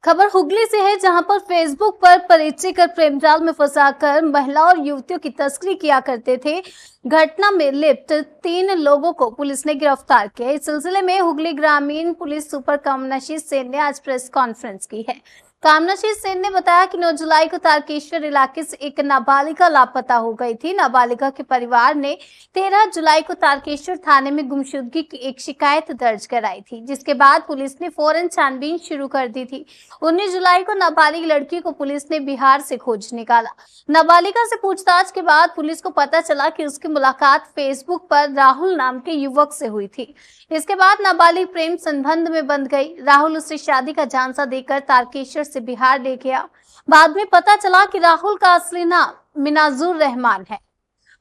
खबर हुगली से है, जहां पर फेसबुक पर परिचय कर प्रेमजाल में फंसाकर महिला और युवतियों की तस्करी किया करते थे। घटना में लिप्त 3 लोगों को पुलिस ने गिरफ्तार किया। इस सिलसिले में हुगली ग्रामीण पुलिस सुपर कामनाशीष सेन ने आज प्रेस कॉन्फ्रेंस की है। कामनाशीष सेन ने बताया कि 9 जुलाई को तारकेश्वर इलाके से एक नाबालिगा लापता हो गई थी। नाबालिगा के परिवार ने 13 जुलाई को तारकेश्वर थाने में गुमशुदगी की एक शिकायत दर्ज कराई थी, जिसके बाद पुलिस ने फौरन छानबीन शुरू कर दी थी। 19 जुलाई को नाबालिग लड़की को पुलिस ने बिहार से खोज निकाला। नाबालिगा से पूछताछ के बाद पुलिस को पता चला कि उसकी मुलाकात फेसबुक पर राहुल नाम के युवक से हुई थी। इसके बाद नाबालिग प्रेम संबंध में बंध गई। राहुल उसे शादी का झांसा देकर तारकेश्वर से बिहार ले गया। बाद में पता चला कि राहुल का असली नाम मिनाजुर रहमान है।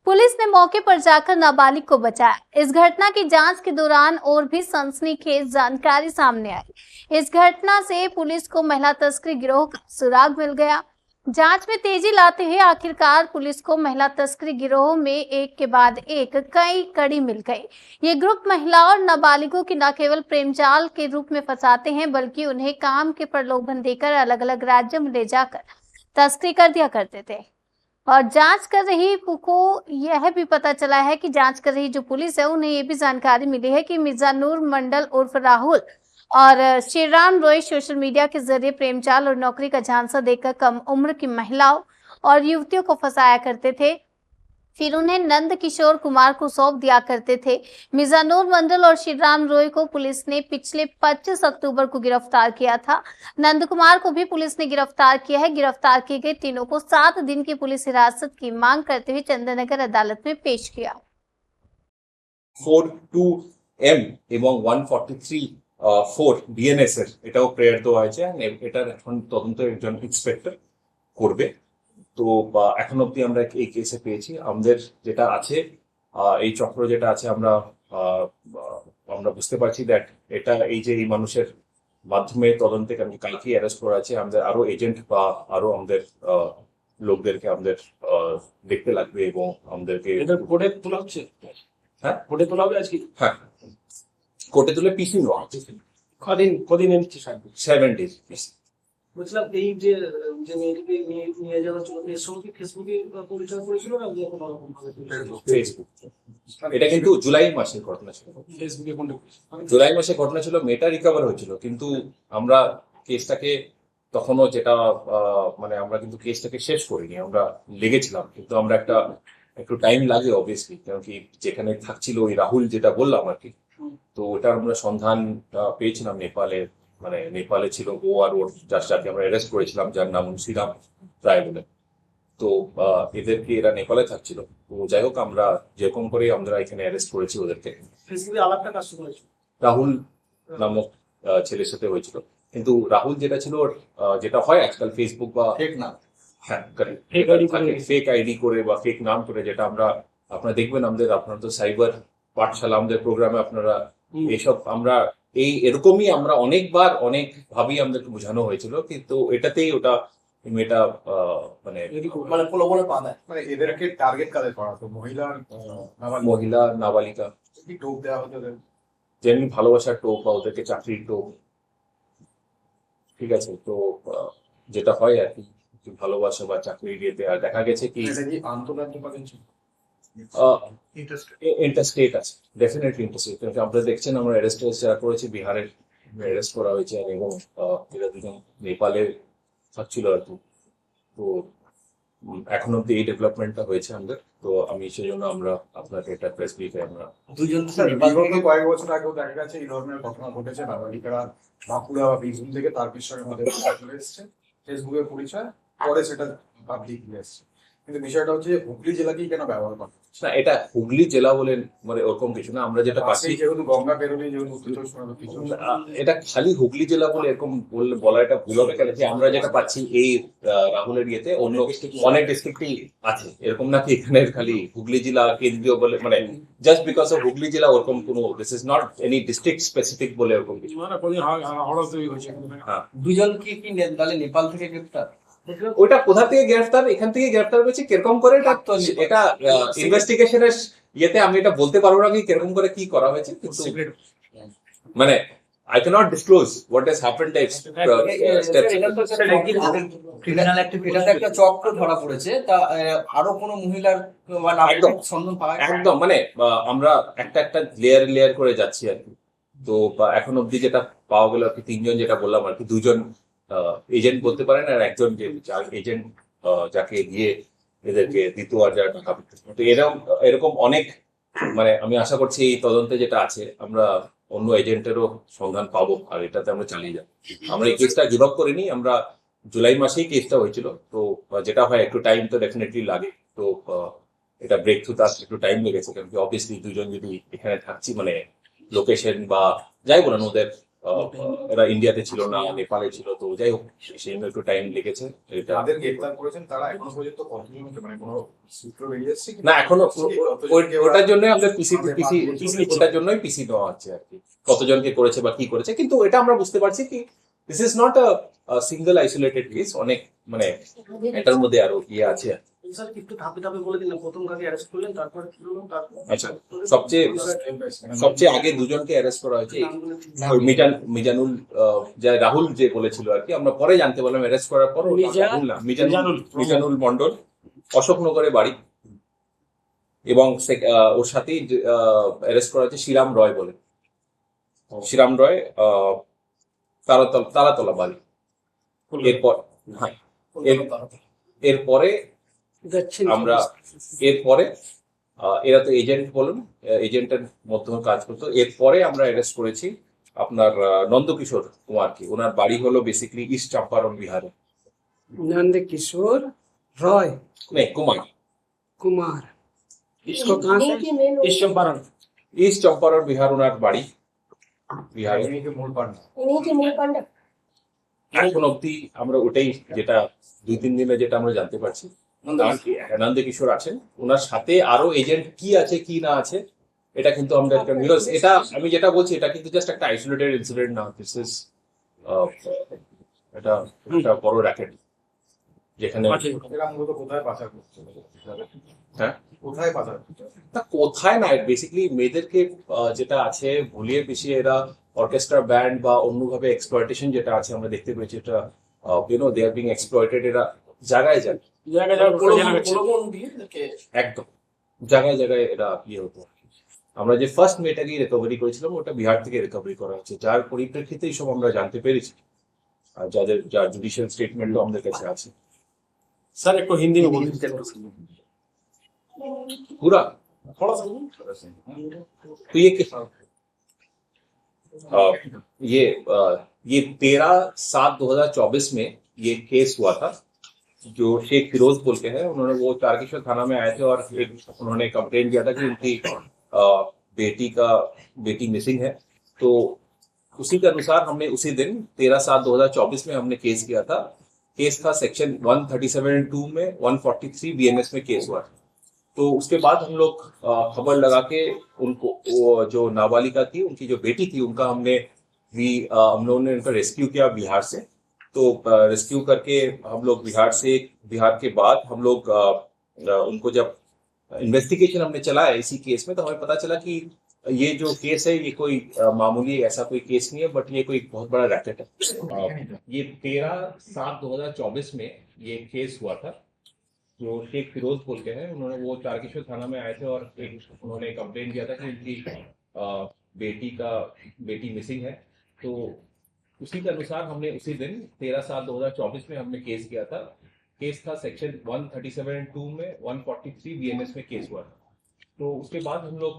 पुलिस ने मौके पर जाकर नाबालिग को बचाया। इस घटना की जांच के दौरान और भी सनसनीखेज जानकारी सामने आई। इस घटना से पुलिस को महिला तस्करी गिरोह का सुराग मिल गया। जांच में तेजी लाते हुए आखिरकार पुलिस को महिला तस्करी गिरोह में एक के बाद एक कई कड़ी मिल गई। ये ग्रुप महिलाओं और नाबालिगों की न केवल प्रेमजाल के रूप में फंसाते हैं, बल्कि उन्हें काम के प्रलोभन देकर अलग अलग राज्यों में ले जाकर तस्करी कर दिया करते थे। और जांच कर रही को यह भी पता चला है कि जांच कर रही जो पुलिस है, उन्हें ये भी जानकारी मिली है कि मिर्जानूर मंडल उर्फ राहुल और श्रीराम रॉय सोशल मीडिया के जरिए प्रेमजाल और नौकरी का झांसा देकर कम उम्र की महिलाओं और युवतियों को फंसाया करते थे, फिर उन्हें नंद किशोर कुमार को सौंप दिया करते थे। मिर्जानूर मंडल और श्रीराम रॉय को पुलिस ने पिछले 25 अक्टूबर को गिरफ्तार किया था। नंद कुमार को भी पुलिस ने गिरफ्तार किया है। गिरफ्तार किए गए तीनों को 7 दिन की पुलिस हिरासत की मांग करते हुए चंद्रनगर अदालत में पेश किया। 42M এবং 143(4) বিএনএস এর এটাও প্রেয়ার দেওয়া হয়েছে। এটার এখন তদন্ত একজন ইন্সপেক্টর করবে। তো এখন অবধি আমরা এই কেসে পেয়েছি আমাদের যেটা আছে, এই চক্র যেটা আছে, আমরা বুঝতে পারছি দ্যাট এটা এই যে এই মানুষের মাধ্যমে তদন্তে কালকে অ্যারেস্ট করা আছে। আমাদের আরো এজেন্ট বা আরো আমাদের লোকদেরকে আমাদের দেখতে লাগবে এবং আমাদেরকে কোর্টে তোলা হচ্ছে। হ্যাঁ, কোর্টে তোলা হবে আজকে। হ্যাঁ, কোর্টে তুলে পিসি নেওয়া হচ্ছে। কদিন এমছি 7 days পিসি। বলছিলাম এই যে মেয়েটিকে নিয়ে যাওয়ার জন্য এর সঙ্গে কি ফেসবুকে পরিচয় করেছিল না কোনো রকম ভাবে ফেসবুক। এটা কিন্তু জুলাই মাসের ঘটনা ছিল। ফেসবুকে কোনটা জুলাই মাসে ঘটনা ছিল, মেয়েটা রিকভার হয়েছিল, কিন্তু আমরা কেসটাকে তখনও যেটা মানে আমরা কিন্তু কেসটাকে শেষ করিনি, আমরা লেগেছিলাম, কিন্তু আমরা একটু টাইম লাগে অবভিয়াসলি, কারণ কি যেখানে থাকছিল ওই রাহুল যেটা বললাম আর কি, তো ওটা আমরা সন্ধান পেয়েছিলাম নেপালে ছিল ও আর ওর যাকে আমরা অ্যারেস্ট করেছিলাম, যার নাম শ্রীরাম রায় বলে। তো এদেরকে এরা নেপালে থাকছিল। তো যাই হোক, আমরা যেরকম করে আমরা এখানে অ্যারেস্ট করেছি ওদেরকে। ফেসবুকে আলাপটা কাজ করেছিল রাহুল নামক ছেলের সাথে হয়েছিল, কিন্তু রাহুল যেটা ছিল যেটা হয় আজকাল ফেসবুক বা ফেক না, হ্যাঁ ফেক আইডি করে বা ফেক নাম করে, যেটা আপনারা দেখবেন আপনারা তো সাইবার পাঠশালা আমাদের প্রোগ্রামে আপনারা এইসব এরকমই আমরা অনেকভাবেই আমাদেরকে বোঝানো হয়েছিল, কিন্তু এটাতেই ওটা মেয়েটা মানে প্রলোভনে পা দেয়। মানে এদেরকে টার্গেট কাদের করা হতো? মহিলা নাবালিকা, কি টোপ দেওয়া হতো? যেমনি ভালোবাসার টোপ বা ওদেরকে চাকরির টোপ। ঠিক আছে, তো যেটা হয় আর কি, ভালোবাসা বা চাকরি দিতে। আর দেখা গেছে কি আন্তর্জাতিক ইন্টারস্টেট আছে, ডেফিনেটলি ইন্টারস্টেট। আপনারা দেখছেন আমরা অ্যারেস্ট যারা করেছি বিহারের অ্যারেস্ট করা হয়েছে, এবং এরা দুজন নেপালে থাকছিল আর কি। তো এখন অব্দি এই ডেভেলপমেন্টটা হয়েছে আমাদের। তো আমি সেজন্য আমরা আপনাকে একটা প্রেস ব্রিফে আমরা দুজন কয়েক বছর আগেও দেখা গেছে এই ধরনের ঘটনা ঘটেছে। নাবালিকারা বাঁকুড়া বা বীরভূম থেকে তারকেশ্বরের মধ্যে চলে এসছে, ফেসবুকের পরিচয়, পরে সেটা পাবলিক এসছে। কিন্তু বিষয়টা হচ্ছে হুগলি জেলাকেই কেন ব্যবহার করা না, এটা হুগলি জেলা বলে মানে ওরকম কিছু না। আমরা যেটা পাচ্ছি, যেহেতু গঙ্গা পেরোনি, যেহেতু এটা খালি হুগলি জেলা বলে এরকম বলা এটা ভুল হবে। কেন কি আমরা যেটা পাচ্ছি এই রাহুলের ইয়েতে অন্য অনেক ডিস্ট্রিক্টই আছে, এরকম নাকি এখানে খালি হুগলি জেলা কেন্দ্রীয় বলে, মানে জাস্ট বিকজ অফ হুগলি জেলা ওরকম কোনো, this is not any district specific বলে ওরকম কিছু। দুজন কি তাহলে নেপাল থেকে গ্রেফতার? ওইটা কোথা থেকে গ্রেফতার, এখান থেকে গ্রেফতার হয়েছে কিরকম করে, এটা ইনভেস্টিগেশনের ইয়েতে আমি এটা বলতে পারবো না কিরকম করে কি করা হয়েছে। কিন্তু মানে I cannot disclose what has happened next steps. Criminal activity এটাতে একটা চক্র ধরা পড়েছে তা আরো কোনো মহিলার বা একদম। নাগরিক সন্ধান পাওয়া গেছে? একদম মানে আমরা একটা লেয়ার করে যাচ্ছি আর কি। তো এখন অব্দি যেটা পাওয়া গেল আর কি, 3 জন যেটা বললাম আর কি, 2 জন এজেন্ট বলতে পারেন, আর একজন যে এজেন্ট যাকে দিয়ে এদেরকে দ্বিতীয় আর যারা টাকা বিক্রি করে। তো এরকম অনেক, মানে আমি আশা করছি এই তদন্তে যেটা আছে আমরা অন্য এজেন্টেরও সন্ধান পাবো, আর এটাতে আমরা চালিয়ে যাবো। আমরা এই কেসটা গিভ আপ করিনি, আমরা জুলাই মাসেই কেসটা হয়েছিল। তো যেটা হয় একটু টাইম তো ডেফিনেটলি লাগে। তো এটা ব্রেক থ্রু তার একটু টাইম লেগেছে, কারণ কি অবভিয়াসলি 2 জন যদি এখানে থাকছি, মানে লোকেশন বা যাই বলেন ওদের এরা ইন্ডিয়াতে ছিল না, নেপালে ছিল, তো যাই হোক সেই জন্য একটু টাইম লেগেছে। এটা যাদের গ্রেফতার করেছেন তারা এখনো পর্যন্ত কতজনকে, মানে কোনো সূত্র বেরিয়ে এসেছে কি? না, এখনো ওটার জন্য আমরা পিসি ওটার জন্যই পিসি দেওয়া হচ্ছে আর কি, কতজনকে করেছে বা কি করেছে। কিন্তু এটা আমরা বুঝতে পারছি কি this is not a single isolated case, অনেক মানে এটার মধ্যে আরো ইয়ে আছে। স্যার একটু ধাপে ধাপে বলে দিন, প্রথম কাকে অ্যারেস্ট করলেন, তারপরে কি হলো, তারপর আচ্ছা, সবচেয়ে আগে 2 জনকে অ্যারেস্ট করা হয়েছে। ওই মিজানুল যা রাহুল যে বলেছিল আর কি, আমরা পরে জানতে পারলাম অ্যারেস্ট করার পর রাহুল না, মিজানুল মন্ডল, অশোকনগরে বাড়ি। এবং ওর সাথেই অ্যারেস্ট করা হয়েছে শ্রীরাম রয় বলে। শ্রীরাম রয় তারাতলা বাড়ি। এরপর হ্যাঁ, এরপরে আমরা এরা তো এজেন্ট বলুন, এজেন্টের মাধ্যমে কাজ করতো। এরপরে আমরা অ্যারেস্ট করেছি আপনার নন্দকিশোর কুমারকে। ওনার বাড়ি হলো বেসিক্যালি ইস্ট চম্পারণ বিহারে। नंद किशोर रॉय কুমার कुमार इसको कहाँ से ইস্ট চম্পারণ বিহার ওনার বাড়ি, বিহারে। ইনিকে মূল পান্ডা। এখন অব্দি আমরা ওটাই, যেটা 2-3 দিনে যেটা আমরা জানতে পারছি, নন্দকিশোর আছেন, ওনার সাথে আরো এজেন্ট কি আছে কি না আছে এটা কিন্তু আমরা এটা আমি যেটা বলছি এটা কিন্তু জাস্ট একটা আইসোলেটেড ইনসিডেন্ট না, দিস ইজ এটা একটা বড় র্যাকেট যেখানে এরা মূলত কোথায় পাচার করছে? হ্যাঁ, কোথায় পাচার করছে? তা কোথায় না, বেসিক্যালি মেয়েদেরকে যেটা আছে ভুলিয়ে পিছিয়ে এরা অর্কেস্ট্রা ব্যান্ড বা অন্যভাবে এক্সপ্লয়টেশন যেটা আছে আমরা দেখতে পেয়েছি, এটা দে আর বিং এক্সপ্লয়েটেড। এরা জায়গায় প্রলোভন দিয়ে এদেরকে একদম জায়গায় এরা ইয়ে হতো। আমরা যে ফার্স্ট মেয়েটাকে রিকভারি করেছিলাম ওটা বিহার থেকে রিকভারি করা হচ্ছে, যার পরিপ্রেক্ষিতে এইসব আমরা জানতে পেরেছি, আর যার জুডিশিয়াল স্টেটমেন্টও আমাদের কাছে আছে। सर एक को हिंदी में बोल दीजिए। पूरा थोड़ा सा तो ये 13/7/2024 में ये केस हुआ था। जो शेख फिरोज बोल के है, उन्होंने वो तारकेश्वर थाना में आए थे और उन्होंने कंप्लेन किया था कि उनकी बेटी मिसिंग है। तो उसी के अनुसार हमने उसी दिन 13/7/2024 में हमने केस किया था। केस था सेक्शन 137(2) में 143 BNS में केस हुआ था। तो उसके बाद हम लोग खबर लगा के उनको, वो जो नाबालिगा थी उनकी जो बेटी थी उनका हम लोगों ने उनका रेस्क्यू किया बिहार से। तो रेस्क्यू करके हम लोग बिहार के बाद हम लोग उनको जब इन्वेस्टिगेशन हमने चलाया इसी केस में, तो हमें पता चला कि ये जो केस है ये कोई मामूली ऐसा कोई केस नहीं है, बट ये कोई बहुत बड़ा रैकेट है। ये 13/7/2024 में ये केस हुआ था। जो शेख फिरोज बोल के हैं, उन्होंने वो तारकेश्वर थाना में आए थे और उन्होंने कंप्लेन किया था कि उनकी बेटी मिसिंग है। तो उसी के अनुसार हमने उसी दिन 13/7/2024 में हमने केस किया था। केस था सेक्शन 137(2) में 143 BNS में केस हुआ था। तो उसके बाद हम लोग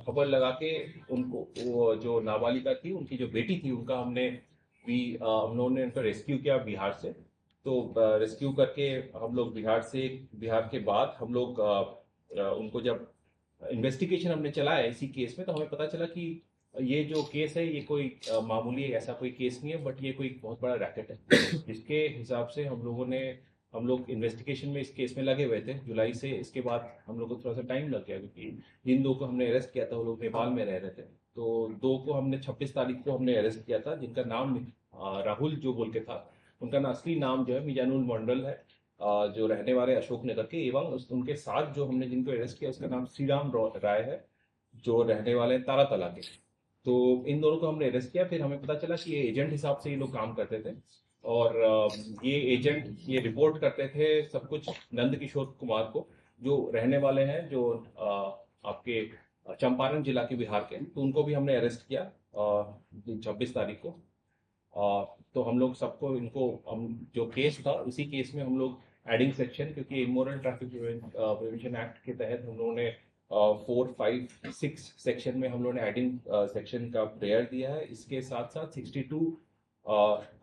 खबर लगा के उनको, वो जो नाबालिगा थी उनकी जो बेटी थी उनका हम लोगों ने उनका रेस्क्यू किया बिहार से। तो रेस्क्यू करके हम लोग बिहार के बाद हम लोग उनको जब इन्वेस्टिगेशन हमने चलाया इसी केस में, तो हमें पता चला कि ये जो केस है ये कोई मामूली ऐसा कोई केस नहीं है, बट ये कोई बहुत बड़ा रैकेट है। जिसके हिसाब से हम लोग इन्वेस्टिगेशन में इस केस में लगे हुए थे जुलाई से। इसके बाद हम लोग को थोड़ा सा टाइम लग गया, क्योंकि जिन 2 को हमने अरेस्ट किया था वो लोग नेपाल में रह रहे थे। तो 2 को हमने 26 तारीख को हमने अरेस्ट किया था, जिनका नाम राहुल जो बोल के था, उनका असली नाम जो है मिजानुल मंडल है, जो रहने वाले अशोकनगर के। एवं उनके साथ जो हमने जिनको अरेस्ट किया उसका नाम श्रीराम राय है, जो रहने वाले तारातला के। तो इन दोनों को हमने अरेस्ट किया। फिर हमें पता चला कि ये एजेंट हिसाब से ये लोग काम करते थे और ये एजेंट ये रिपोर्ट करते थे सब कुछ नंद किशोर कुमार को, जो रहने वाले हैं जो आपके चंपारण जिला के बिहार के। तो उनको भी हमने अरेस्ट किया 26 तारीख को। तो हम लोग सबको इनको हम जो केस था उसी केस में हम लोग एडिंग सेक्शन, क्योंकि इमोरल ट्रैफिक प्रिवेंशन एक्ट के तहत हम लोगों ने 4, 5, 6 सेक्शन में हम लोगों ने एडिंग सेक्शन का प्रेयर दिया है। इसके साथ साथ 62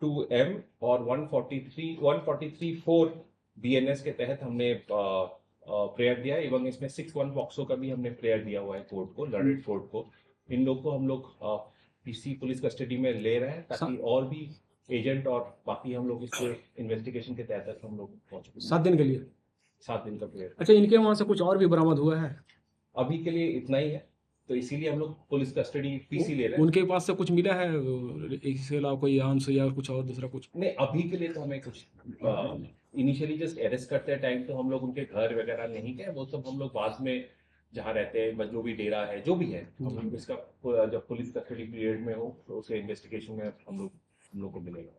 2M और 143(4) BNS के तहत हमने प्रेयर दिया है। एवं इसमें 6(1) पॉक्सो का भी हमने प्रेयर दिया हुआ है कोर्ट को, लर्नेड कोर्ट को। इन लोग को हम लोग पीसी पुलिस कस्टडी में ले रहे हैं ताकि और भी एजेंट और बाकी हम लोग इसके इन्वेस्टिगेशन के तहत हम लोग पहुंच 7 दिन के लिए। 7 दिन का प्रेयर। अच्छा, इनके वहां से कुछ और भी बरामद हुआ है? अभी के लिए इतना ही है, तो इसीलिए हम लोग पुलिस कस्टडी पीसी ले रहे हैं। उनके पास से कुछ मिला है इसके अलावा, कोई आर्म्स या कुछ और दूसरा कुछ? नहीं, अभी के लिए तो हमें कुछ इनिशियली जस्ट अरेस्ट करते टाइम तो हम लोग उनके घर वगैरह नहीं गए। वो सब हम लोग बाद में जहाँ रहते हैं, जो भी डेरा है, जो भी है, हम लोग इसका जब पुलिस कस्टडी पीरियड में हो तो उसके इन्वेस्टिगेशन में हम लोग को मिलेगा।